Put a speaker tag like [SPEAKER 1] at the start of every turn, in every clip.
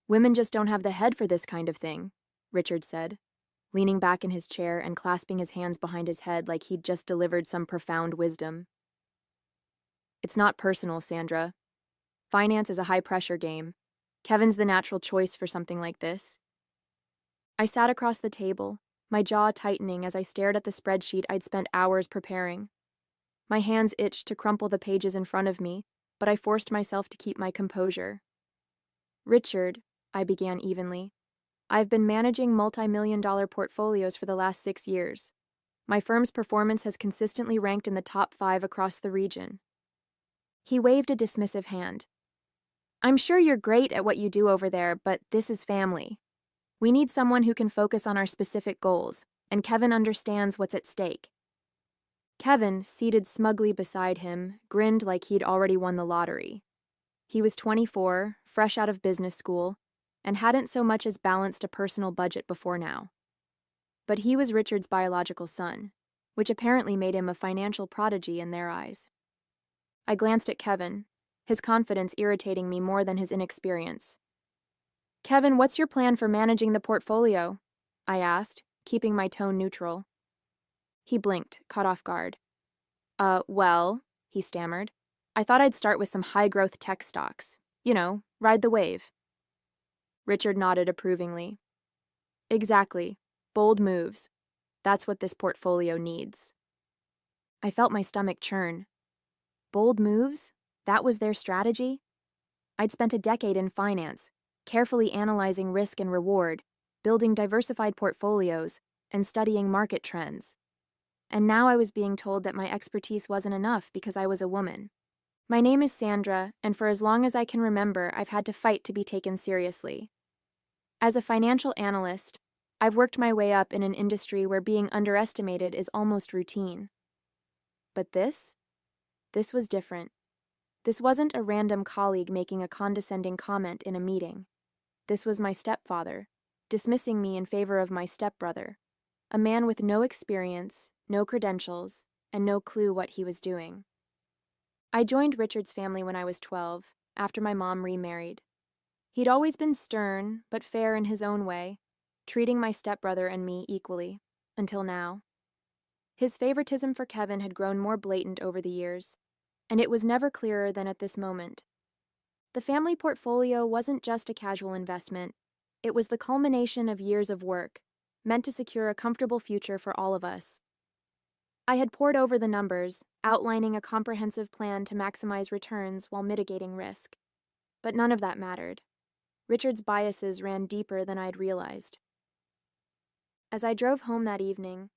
[SPEAKER 1] Women just don't have the head for this kind of thing, Richard said, leaning back in his chair and clasping his hands behind his head like he'd just delivered some profound wisdom. It's not personal, Sandra. Finance is a high-pressure game. Kevin's the natural choice for something like this. I sat across the table, my jaw tightening as I stared at the spreadsheet I'd spent hours preparing. My hands itched to crumple the pages in front of me, but I forced myself to keep my composure. Richard, I began evenly, I've been managing multi-million-dollar portfolios for the last 6 years. My firm's performance has consistently ranked in the top 5 across the region. He waved a dismissive hand. I'm sure you're great at what you do over there, but this is family. We need someone who can focus on our specific goals, and Kevin understands what's at stake. Kevin, seated smugly beside him, grinned like he'd already won the lottery. He was 24, fresh out of business school, and hadn't so much as balanced a personal budget before now. But he was Richard's biological son, which apparently made him a financial prodigy in their eyes. I glanced at Kevin, his confidence irritating me more than his inexperience. Kevin, what's your plan for managing the portfolio? I asked, keeping my tone neutral. He blinked, caught off guard. Well, he stammered. I thought I'd start with some high-growth tech stocks. You know, ride the wave. Richard nodded approvingly. Exactly. Bold moves. That's what this portfolio needs. I felt my stomach churn. Bold moves? That was their strategy? I'd spent a decade in finance, carefully analyzing risk and reward, building diversified portfolios, and studying market trends. And now I was being told that my expertise wasn't enough because I was a woman. My name is Sandra, and for as long as I can remember, I've had to fight to be taken seriously. As a financial analyst, I've worked my way up in an industry where being underestimated is almost routine. But this was different. This wasn't a random colleague making a condescending comment in a meeting. This was my stepfather, dismissing me in favor of my stepbrother, a man with no experience, no credentials, and no clue what he was doing. I joined Richard's family when I was 12, after my mom remarried. He'd always been stern, but fair in his own way, treating my stepbrother and me equally, until now. His favoritism for Kevin had grown more blatant over the years, and it was never clearer than at this moment. The family portfolio wasn't just a casual investment, it was the culmination of years of work, meant to secure a comfortable future for all of us. I had pored over the numbers, outlining a comprehensive plan to maximize returns while mitigating risk. But none of that mattered. Richard's biases ran deeper than I'd realized. As I drove home that evening,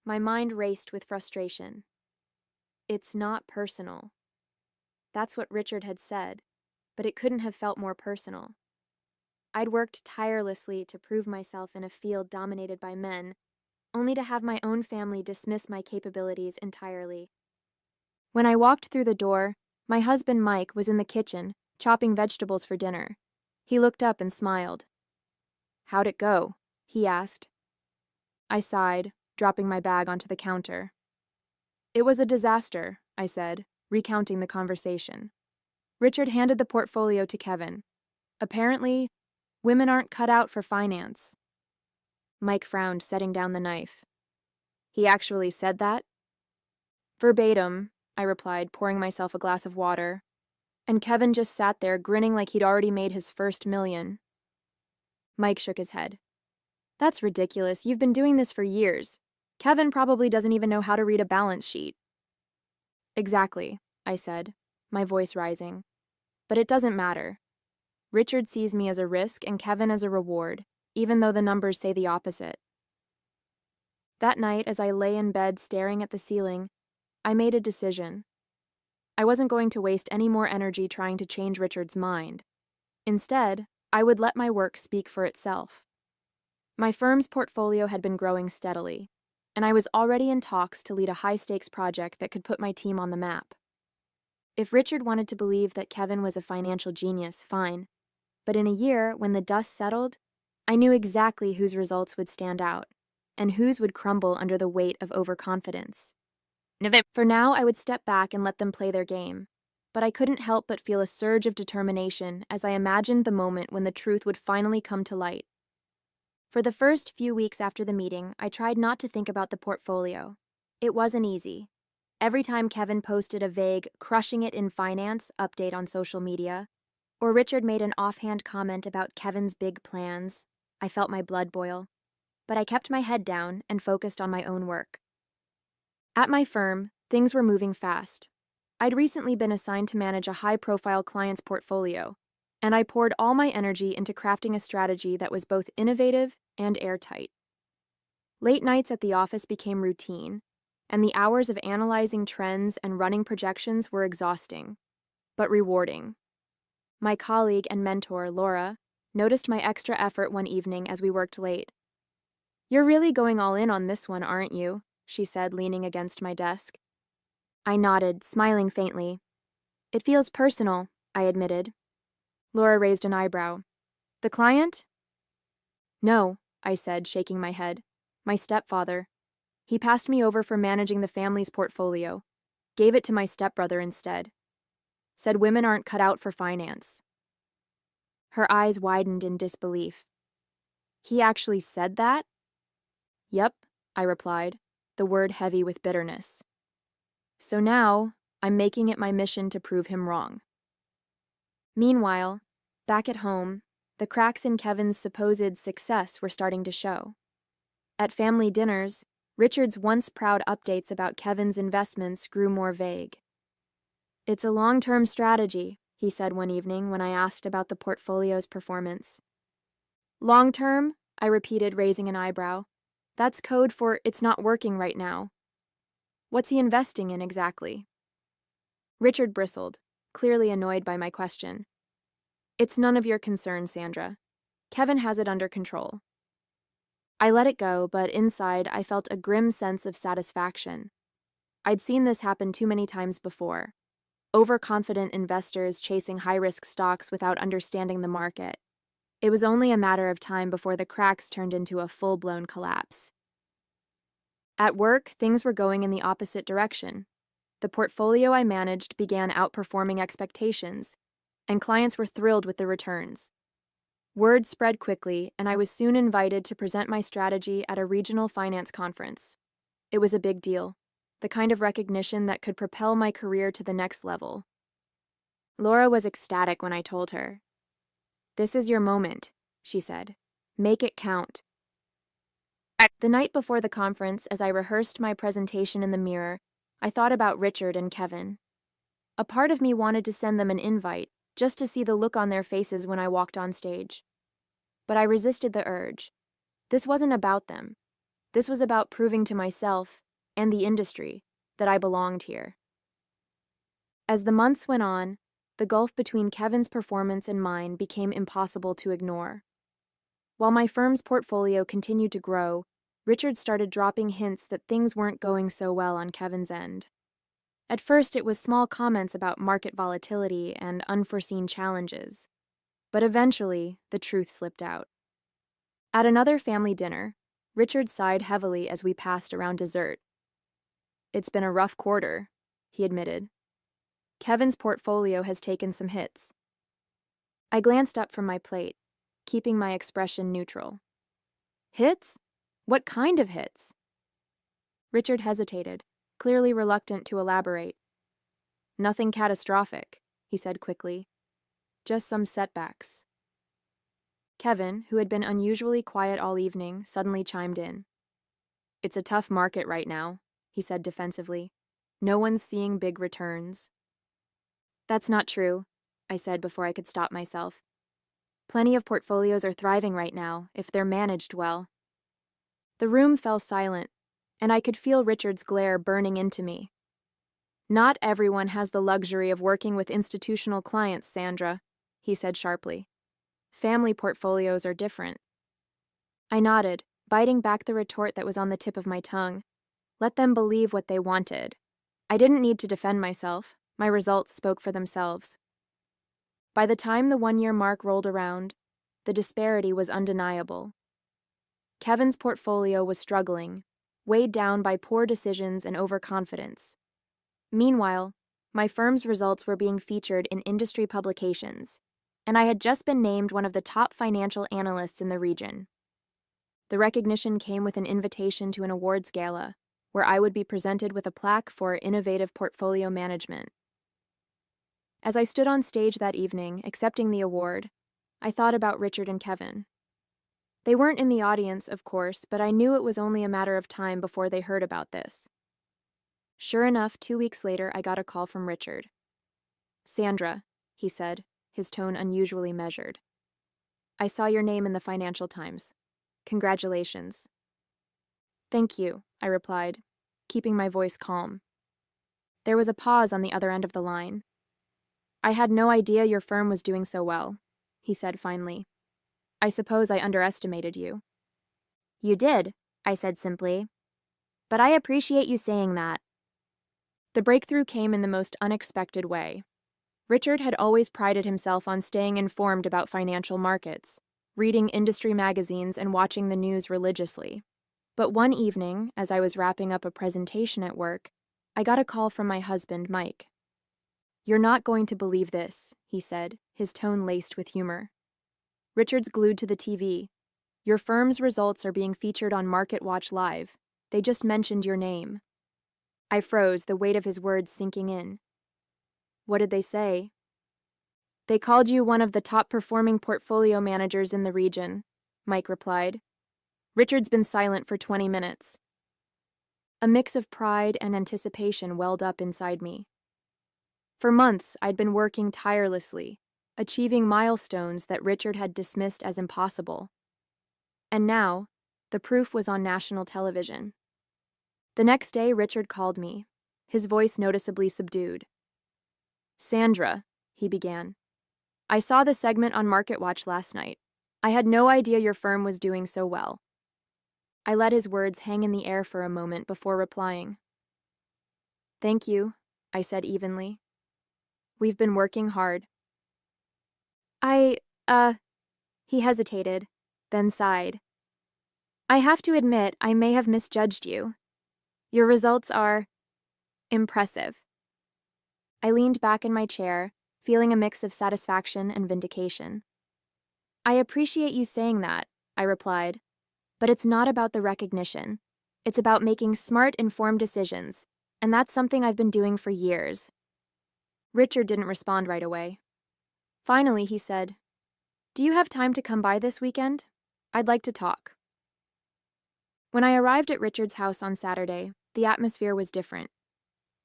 [SPEAKER 1] my mind raced with frustration. It's not personal. That's what Richard had said, but it couldn't have felt more personal. I'd worked tirelessly to prove myself in a field dominated by men, only to have my own family dismiss my capabilities entirely. When I walked through the door, my husband Mike was in the kitchen, chopping vegetables for dinner. He looked up and smiled. How'd it go? He asked. I sighed, dropping my bag onto the counter. It was a disaster, I said, recounting the conversation. Richard handed the portfolio to Kevin. Apparently, women aren't cut out for finance. Mike frowned, setting down the knife. He actually said that? Verbatim, I replied, pouring myself a glass of water. And Kevin just sat there, grinning like he'd already made his first million. Mike shook his head. That's ridiculous. You've been doing this for years. Kevin probably doesn't even know how to read a balance sheet. Exactly, I said, my voice rising. But it doesn't matter. Richard sees me as a risk and Kevin as a reward, even though the numbers say the opposite. That night, as I lay in bed staring at the ceiling, I made a decision. I wasn't going to waste any more energy trying to change Richard's mind. Instead, I would let my work speak for itself. My firm's portfolio had been growing steadily, and I was already in talks to lead a high-stakes project that could put my team on the map. If Richard wanted to believe that Kevin was a financial genius, fine. But in a year, when the dust settled, I knew exactly whose results would stand out, and whose would crumble under the weight of overconfidence. For now, I would step back and let them play their game. but I couldn't help but feel a surge of determination as I imagined the moment when the truth would finally come to light. For the first few weeks after the meeting, I tried not to think about the portfolio. It wasn't easy. Every time Kevin posted a vague, crushing it in finance update on social media, or Richard made an offhand comment about Kevin's big plans, I felt my blood boil. But I kept my head down and focused on my own work. At my firm, things were moving fast. I'd recently been assigned to manage a high-profile client's portfolio, and I poured all my energy into crafting a strategy that was both innovative and airtight. Late nights at the office became routine, and the hours of analyzing trends and running projections were exhausting, but rewarding. My colleague and mentor, Laura, noticed my extra effort one evening as we worked late. "You're really going all in on this one, aren't you?" she said, leaning against my desk. I nodded, smiling faintly. "It feels personal," I admitted. Laura raised an eyebrow. "The client?" "No," I said, shaking my head. "My stepfather. He passed me over for managing the family's portfolio. Gave it to my stepbrother instead. Said women aren't cut out for finance." Her eyes widened in disbelief. "He actually said that?" "Yep," I replied, the word heavy with bitterness. "So now, I'm making it my mission to prove him wrong." Meanwhile, back at home, the cracks in Kevin's supposed success were starting to show. At family dinners, Richard's once proud updates about Kevin's investments grew more vague. "It's a long-term strategy," he said one evening when I asked about the portfolio's performance. "Long-term?" I repeated, raising an eyebrow. "That's code for it's not working right now. What's he investing in exactly?" Richard bristled, clearly annoyed by my question. "It's none of your concern, Sandra. Kevin has it under control." I let it go, but inside I felt a grim sense of satisfaction. I'd seen this happen too many times before. Overconfident investors chasing high-risk stocks without understanding the market. It was only a matter of time before the cracks turned into a full-blown collapse. At work, things were going in the opposite direction. The portfolio I managed began outperforming expectations, and clients were thrilled with the returns. Word spread quickly, and I was soon invited to present my strategy at a regional finance conference. It was a big deal, the kind of recognition that could propel my career to the next level. Laura was ecstatic when I told her. "This is your moment," she said. "Make it count." The night before the conference, as I rehearsed my presentation in the mirror, I thought about Richard and Kevin. A part of me wanted to send them an invite, just to see the look on their faces when I walked on stage. But I resisted the urge. This wasn't about them. This was about proving to myself, and the industry, that I belonged here. As the months went on, the gulf between Kevin's performance and mine became impossible to ignore. While my firm's portfolio continued to grow, Richard started dropping hints that things weren't going so well on Kevin's end. At first, it was small comments about market volatility and unforeseen challenges. But eventually, the truth slipped out. At another family dinner, Richard sighed heavily as we passed around dessert. "It's been a rough quarter," he admitted. "Kevin's portfolio has taken some hits." I glanced up from my plate, keeping my expression neutral. "Hits? What kind of hits?" Richard hesitated, clearly reluctant to elaborate. "Nothing catastrophic," he said quickly. "Just some setbacks." Kevin, who had been unusually quiet all evening, suddenly chimed in. "It's a tough market right now," he said defensively. "No one's seeing big returns." "That's not true," I said before I could stop myself. "Plenty of portfolios are thriving right now, if they're managed well." The room fell silent, and I could feel Richard's glare burning into me. "Not everyone has the luxury of working with institutional clients, Sandra," he said sharply. "Family portfolios are different." I nodded, biting back the retort that was on the tip of my tongue. Let them believe what they wanted. I didn't need to defend myself. My results spoke for themselves. By the time the one-year mark rolled around, the disparity was undeniable. Kevin's portfolio was struggling, weighed down by poor decisions and overconfidence. Meanwhile, My firm's results were being featured in industry publications, and I had just been named one of the top financial analysts in the region. The recognition came with an invitation to an awards gala, where I would be presented with a plaque for innovative portfolio management. As I stood on stage that evening, accepting the award, I thought about Richard and Kevin. They weren't in the audience, of course, but I knew it was only a matter of time before they heard about this. Sure enough, 2 weeks later, I got a call from Richard. "Sandra," he said, his tone unusually measured. "I saw your name in the Financial Times. Congratulations." "Thank you," I replied, keeping my voice calm. There was a pause on the other end of the line. "I had no idea your firm was doing so well," he said finally. "I suppose I underestimated you." "You did," I said simply. "But I appreciate you saying that." The breakthrough came in the most unexpected way. Richard had always prided himself on staying informed about financial markets, reading industry magazines and watching the news religiously. But one evening, as I was wrapping up a presentation at work, I got a call from my husband, Mike. "You're not going to believe this," he said, his tone laced with humor. "Richard's glued to the TV. Your firm's results are being featured on Market Watch Live. They just mentioned your name." I froze, the weight of his words sinking in. "What did they say?" "They called you one of the top-performing portfolio managers in the region," Mike replied. "Richard's been silent for 20 minutes. A mix of pride and anticipation welled up inside me. For months, I'd been working tirelessly, achieving milestones that Richard had dismissed as impossible. And now, the proof was on national television. The next day, Richard called me, his voice noticeably subdued. "Sandra," he began, "I saw the segment on Market Watch last night. I had no idea your firm was doing so well." I let his words hang in the air for a moment before replying. "Thank you," I said evenly. "We've been working hard." He hesitated, then sighed. "I have to admit, I may have misjudged you. Your results are impressive." I leaned back in my chair, feeling a mix of satisfaction and vindication. "I appreciate you saying that," I replied, "but it's not about the recognition. It's about making smart, informed decisions, and that's something I've been doing for years." Richard didn't respond right away. Finally, he said, "Do you have time to come by this weekend? I'd like to talk." When I arrived at Richard's house on Saturday, the atmosphere was different.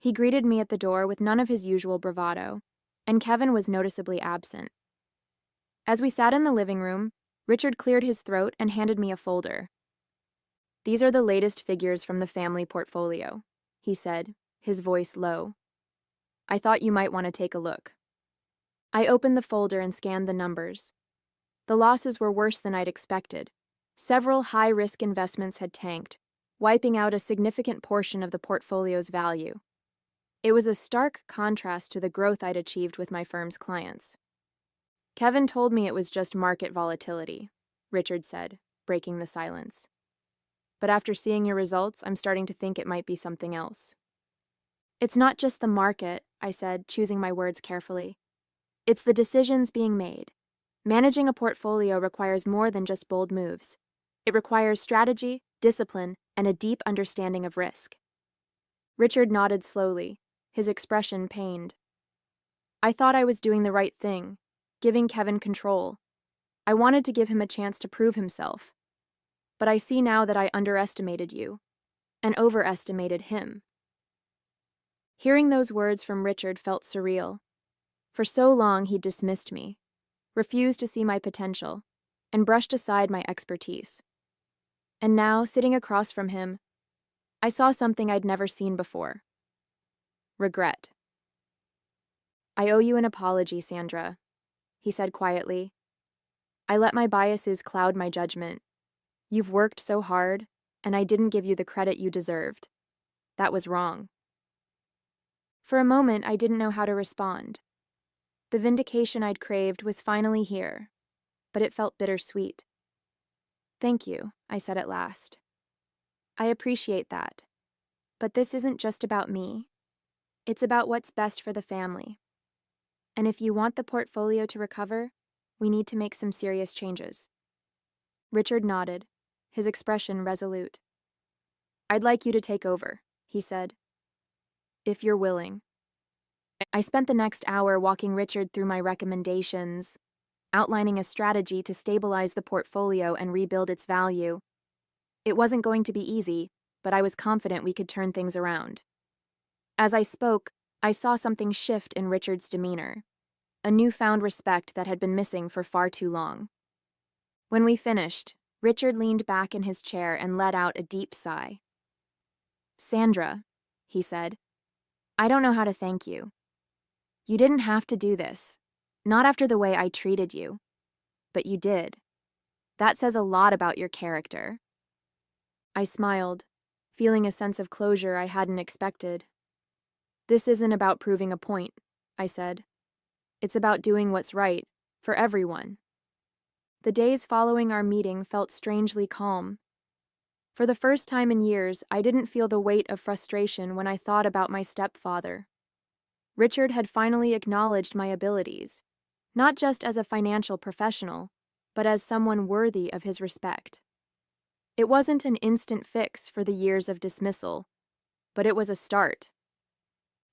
[SPEAKER 1] He greeted me at the door with none of his usual bravado, and Kevin was noticeably absent. As we sat in the living room, Richard cleared his throat and handed me a folder. "These are the latest figures from the family portfolio," he said, his voice low. "I thought you might want to take a look." I opened the folder and scanned the numbers. The losses were worse than I'd expected. Several high-risk investments had tanked, wiping out a significant portion of the portfolio's value. It was a stark contrast to the growth I'd achieved with my firm's clients. "Kevin told me it was just market volatility," Richard said, breaking the silence. "But after seeing your results, I'm starting to think it might be something else." "It's not just the market," I said, choosing my words carefully. "It's the decisions being made. Managing a portfolio requires more than just bold moves. It requires strategy, discipline, and a deep understanding of risk." Richard nodded slowly, his expression pained. "I thought I was doing the right thing, giving Kevin control. I wanted to give him a chance to prove himself. But I see now that I underestimated you, and overestimated him." Hearing those words from Richard felt surreal. For so long he'd dismissed me, refused to see my potential, and brushed aside my expertise. And now, sitting across from him, I saw something I'd never seen before. Regret. "I owe you an apology, Sandra," he said quietly. "I let my biases cloud my judgment. You've worked so hard, and I didn't give you the credit you deserved. That was wrong." For a moment, I didn't know how to respond. The vindication I'd craved was finally here, but it felt bittersweet. "Thank you," I said at last. "I appreciate that. But this isn't just about me. It's about what's best for the family. And if you want the portfolio to recover, we need to make some serious changes. Richard nodded, his expression resolute. I'd like you to take over, he said. If you're willing. I spent the next hour walking Richard through my recommendations, outlining a strategy to stabilize the portfolio and rebuild its value. It wasn't going to be easy, but I was confident we could turn things around. As I spoke, I saw something shift in Richard's demeanor, a newfound respect that had been missing for far too long. When we finished, Richard leaned back in his chair and let out a deep sigh. Sandra, he said, I don't know how to thank you. You didn't have to do this, not after the way I treated you, but you did. That says a lot about your character. I smiled, feeling a sense of closure I hadn't expected. This isn't about proving a point, I said. It's about doing what's right, for everyone. The days following our meeting felt strangely calm. For the first time in years, I didn't feel the weight of frustration when I thought about my stepfather. Richard had finally acknowledged my abilities, not just as a financial professional, but as someone worthy of his respect. It wasn't an instant fix for the years of dismissal, but it was a start.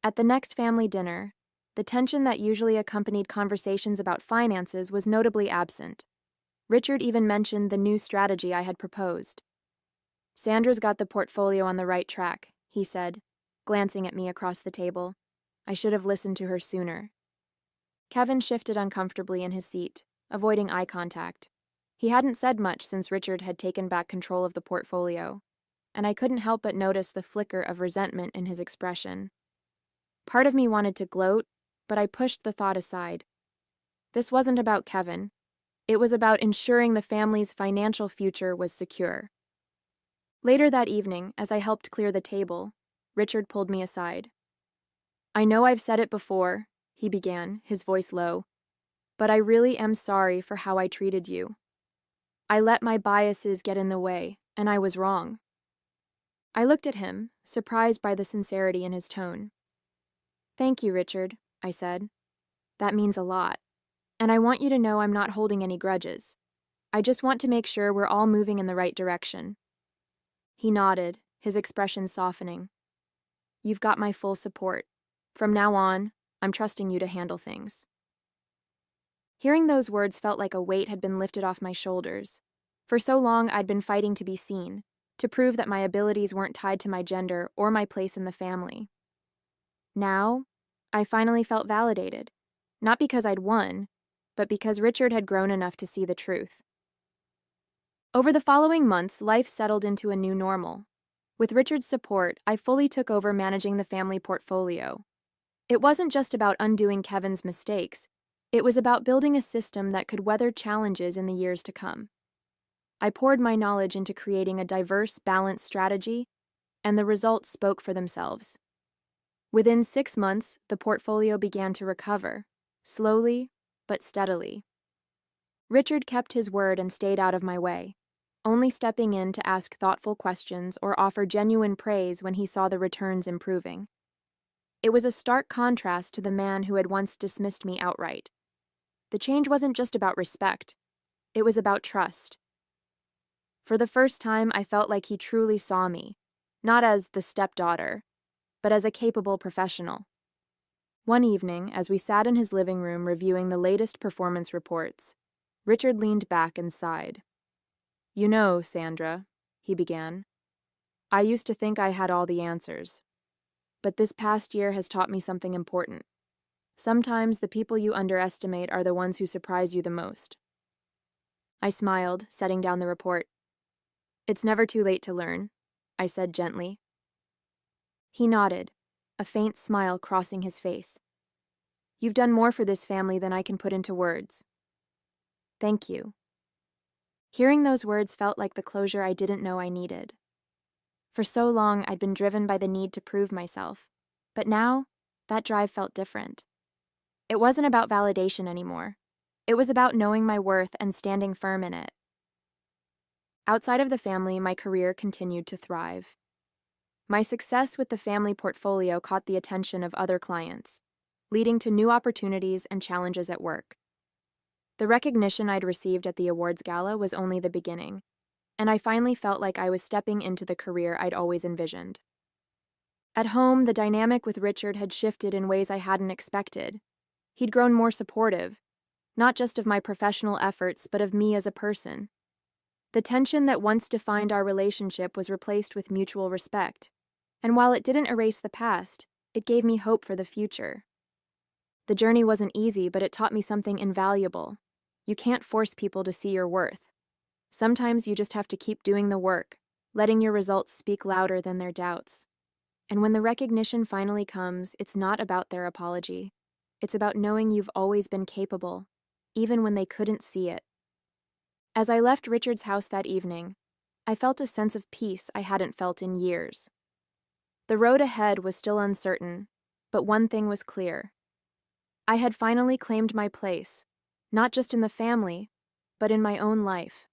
[SPEAKER 1] At the next family dinner, the tension that usually accompanied conversations about finances was notably absent. Richard even mentioned the new strategy I had proposed. Sandra's got the portfolio on the right track, he said, glancing at me across the table. I should have listened to her sooner. Kevin shifted uncomfortably in his seat, avoiding eye contact. He hadn't said much since Richard had taken back control of the portfolio, and I couldn't help but notice the flicker of resentment in his expression. Part of me wanted to gloat, but I pushed the thought aside. This wasn't about Kevin. It was about ensuring the family's financial future was secure. Later that evening, as I helped clear the table, Richard pulled me aside. I know I've said it before, he began, his voice low, but I really am sorry for how I treated you. I let my biases get in the way, and I was wrong. I looked at him, surprised by the sincerity in his tone. Thank you, Richard, I said. That means a lot. And I want you to know I'm not holding any grudges. I just want to make sure we're all moving in the right direction. He nodded, his expression softening. You've got my full support. From now on, I'm trusting you to handle things. Hearing those words felt like a weight had been lifted off my shoulders. For so long, I'd been fighting to be seen, to prove that my abilities weren't tied to my gender or my place in the family. Now, I finally felt validated, not because I'd won, but because Richard had grown enough to see the truth. Over the following months, life settled into a new normal. With Richard's support, I fully took over managing the family portfolio. It wasn't just about undoing Kevin's mistakes. It was about building a system that could weather challenges in the years to come. I poured my knowledge into creating a diverse, balanced strategy, and the results spoke for themselves. Within 6 months, the portfolio began to recover, slowly but steadily. Richard kept his word and stayed out of my way, only stepping in to ask thoughtful questions or offer genuine praise when he saw the returns improving. It was a stark contrast to the man who had once dismissed me outright. The change wasn't just about respect. It was about trust. For the first time, I felt like he truly saw me, not as the stepdaughter, but as a capable professional. One evening, as we sat in his living room reviewing the latest performance reports, Richard leaned back and sighed. You know, Sandra, he began, I used to think I had all the answers. But this past year has taught me something important. Sometimes the people you underestimate are the ones who surprise you the most. I smiled, setting down the report. It's never too late to learn, I said gently. He nodded, a faint smile crossing his face. You've done more for this family than I can put into words. Thank you. Hearing those words felt like the closure I didn't know I needed. For so long, I'd been driven by the need to prove myself, but now, that drive felt different. It wasn't about validation anymore. It was about knowing my worth and standing firm in it. Outside of the family, my career continued to thrive. My success with the family portfolio caught the attention of other clients, leading to new opportunities and challenges at work. The recognition I'd received at the awards gala was only the beginning, and I finally felt like I was stepping into the career I'd always envisioned. At home, the dynamic with Richard had shifted in ways I hadn't expected. He'd grown more supportive, not just of my professional efforts, but of me as a person. The tension that once defined our relationship was replaced with mutual respect, and while it didn't erase the past, it gave me hope for the future. The journey wasn't easy, but it taught me something invaluable. You can't force people to see your worth. Sometimes you just have to keep doing the work, letting your results speak louder than their doubts. And when the recognition finally comes, it's not about their apology. It's about knowing you've always been capable, even when they couldn't see it. As I left Richard's house that evening, I felt a sense of peace I hadn't felt in years. The road ahead was still uncertain, but one thing was clear. I had finally claimed my place, not just in the family, but in my own life.